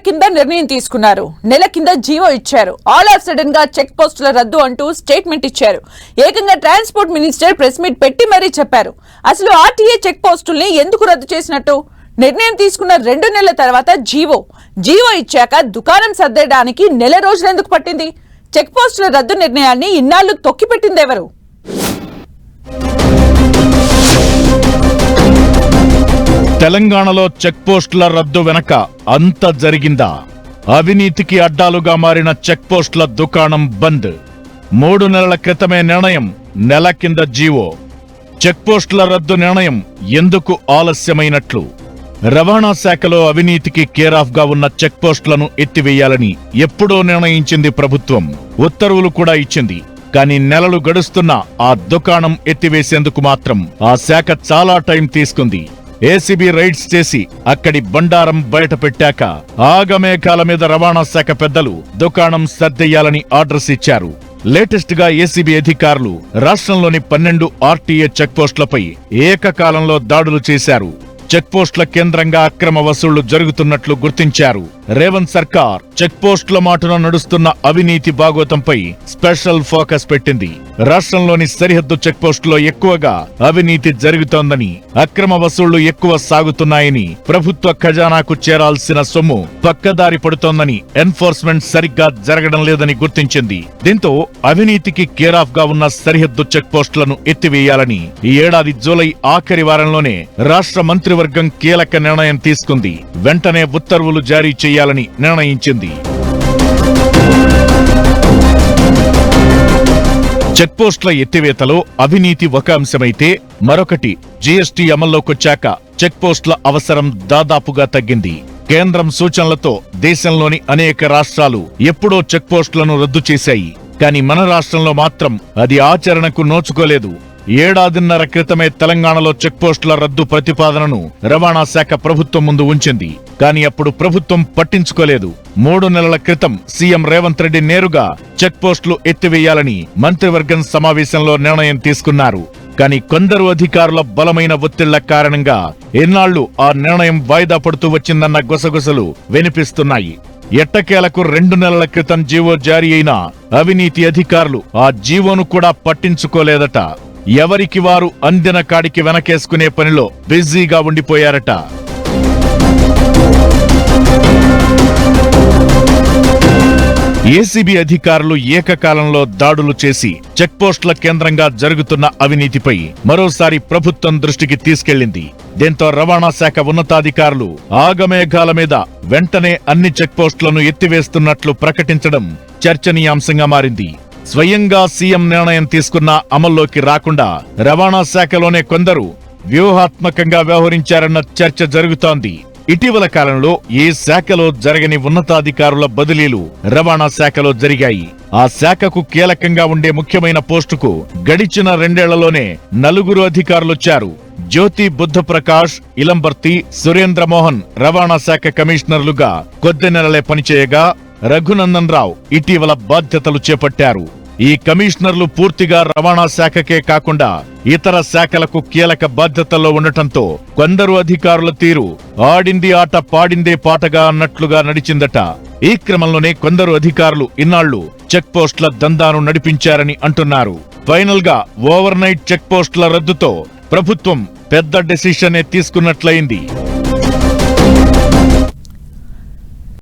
కింద నిర్ణయం తీసుకున్నారు. నెల కింద జీవో ఇచ్చారు. ఆల్ ఆఫ్ సడన్ గా చెక్ పోస్టుల రద్దు అంటూ స్టేట్మెంట్ ఇచ్చారు. ఏకంగా ట్రాన్స్పోర్ట్ మినిస్టర్ ప్రెస్ మీట్ పెట్టి మరీ చెప్పారు. అసలు ఆర్టీఏ చెక్ పోస్టుల్ని ఎందుకు రద్దు చేసినట్టు? నిర్ణయం తీసుకున్న 2 నెలల తర్వాత జీవో ఇచ్చాక దుకాణం సర్దేయడానికి నెల రోజులు ఎందుకు పట్టింది? చెక్ పోస్టుల రద్దు నిర్ణయాన్ని ఇన్నాళ్లు తొక్కిపెట్టిందెవరు? తెలంగాణలో చెక్ పోస్టుల రద్దు వెనక అంత జరిగిందా? అవినీతికి అడ్డాలుగా మారిన చెక్ పోస్టుల దుకాణం బంద్. 3 నెలల క్రితమే నిర్ణయం, నెల కింద జీవో. చెక్ పోస్టుల రద్దు నిర్ణయం ఎందుకు ఆలస్యమైనట్లు? రవాణా శాఖలో అవినీతికి కేరాఫ్ గా ఉన్న చెక్ పోస్టులను ఎత్తివేయాలని ఎప్పుడో నిర్ణయించింది ప్రభుత్వం. ఉత్తర్వులు కూడా ఇచ్చింది. కానీ నెలలు గడుస్తున్నా ఆ దుకాణం ఎత్తివేసేందుకు మాత్రం ఆ శాఖ చాలా టైం తీసుకుంది. ఏసీబీ రైడ్స్ చేసి అక్కడి బండారం బయట పెట్టాక ఆగమేఘాల మీద రవాణా శాఖ పెద్దలు దుకాణం సర్దెయ్యాలని ఆర్డర్స్ ఇచ్చారు. లేటెస్ట్ గా ఏసీబీ అధికారులు రాష్ట్రంలోని 12 ఆర్టీఏ చెక్ పోస్టులపై ఏకకాలంలో దాడులు చేశారు. చెక్ పోస్టుల కేంద్రంగా అక్రమ వసూళ్లు జరుగుతున్నట్లు గుర్తించారు. రేవంత్ సర్కార్ చెక్ పోస్టుల మాటున నడుస్తున్న అవినీతి బాగోతంపై స్పెషల్ ఫోకస్ పెట్టింది. రాష్ట్రంలోని సరిహద్దు చెక్ పోస్టులో ఎక్కువగా అవినీతి జరుగుతోందని, అక్రమ వసూళ్లు ఎక్కువ సాగుతున్నాయని, ప్రభుత్వ ఖజానాకు చేరాల్సిన సొమ్ము పక్కదారి పడుతోందని, ఎన్ఫోర్స్మెంట్ సరిగ్గా జరగడం లేదని గుర్తించింది. దీంతో అవినీతికి కేరాఫ్ గా ఉన్న సరిహద్దు చెక్ పోస్టులను ఎత్తివేయాలని ఈ ఏడాది జూలై ఆఖరి వారంలోనే రాష్ట్ర మంత్రివర్గం కీలక నిర్ణయం తీసుకుంది. వెంటనే ఉత్తర్వులు జారీ చేయాలని నిర్ణయించింది. చెక్ పోస్టుల ఎత్తివేతలో అవినీతి ఒక అంశమైతే, మరొకటి జీఎస్టీ అమల్లోకొచ్చాక చెక్ పోస్టుల అవసరం దాదాపుగా తగ్గింది. కేంద్రం సూచనలతో దేశంలోని అనేక రాష్ట్రాలు ఎప్పుడో చెక్ పోస్టులను రద్దు చేశాయి. కానీ మన రాష్ట్రంలో మాత్రం అది ఆచరణకు నోచుకోలేదు. ఏడాదిన్నర క్రితమే తెలంగాణలో చెక్ పోస్టుల రద్దు ప్రతిపాదనను రవాణా శాఖ ప్రభుత్వం ముందు ఉంచింది. కానీ అప్పుడు ప్రభుత్వం పట్టించుకోలేదు. 3 నెలల క్రితం సీఎం రేవంత్ రెడ్డి నేరుగా చెక్ పోస్టులు ఎత్తివేయాలని మంత్రివర్గం సమావేశంలో నిర్ణయం తీసుకున్నారు. కానీ కొందరు అధికారుల బలమైన ఒత్తిళ్ల కారణంగా ఎన్నాళ్లు ఆ నిర్ణయం వాయిదా పడుతూ వచ్చిందన్న గుసగుసలు వినిపిస్తున్నాయి. ఎట్టకేలకు 2 నెలల క్రితం జీవో జారీ అయిన అవినీతి అధికారులు ఆ జీవోను కూడా పట్టించుకోలేదట. ఎవరికి వారు అందిన కాడికి వెనకేసుకునే పనిలో బిజీగా ఉండిపోయారట. ఏసీబీ అధికారులు ఏకకాలంలో దాడులు చేసి చెక్ పోస్టుల కేంద్రంగా జరుగుతున్న అవినీతిపై మరోసారి ప్రభుత్వం దృష్టికి తీసుకెళ్లింది. దీంతో రవాణా శాఖ ఉన్నతాధికారులు ఆగమేఘాల మీద వెంటనే అన్ని చెక్ పోస్టులను ఎత్తివేస్తున్నట్లు ప్రకటించడం చర్చనీయాంశంగా మారింది. స్వయంగా సీఎం నిర్ణయం తీసుకున్నా అమల్లోకి రాకుండా రవాణా శాఖలోనే కొందరు వ్యూహాత్మకంగా వ్యవహరించారన్న చర్చ జరుగుతోంది. ఇటీవల కాలంలో ఏ శాఖలో జరగని ఉన్నతాధికారుల బదిలీలు రవాణా శాఖలో జరిగాయి. ఆ శాఖకు కీలకంగా ఉండే ముఖ్యమైన పోస్టుకు గడిచిన 2 ఏళ్లలోనే 4 అధికారులొచ్చారు. జ్యోతి బుద్ధప్రకాష్, ఇలంబర్తి, సురేంద్రమోహన్ రవాణా శాఖ కమిషనర్లుగా కొద్ది నెలలే పనిచేయగా, రఘునందన్ రావు ఇటీవల బాధ్యతలు చేపట్టారు. ఈ కమిషనర్లు పూర్తిగా రవాణా శాఖకే కాకుండా ఇతర శాఖలకు కీలక బాధ్యతల్లో ఉండటంతో కొందరు అధికారుల తీరు ఆడింది ఆట పాడిందే పాటగా అన్నట్లుగా నడిచిందట. ఈ క్రమంలోనే కొందరు అధికారులు ఇన్నాళ్లు చెక్ పోస్టుల దందాను నడిపించారని అంటున్నారు. ఫైనల్ గా ఓవర్ నైట్ చెక్ పోస్టుల రద్దుతో ప్రభుత్వం పెద్ద డెసిషనే తీసుకున్నట్లయింది.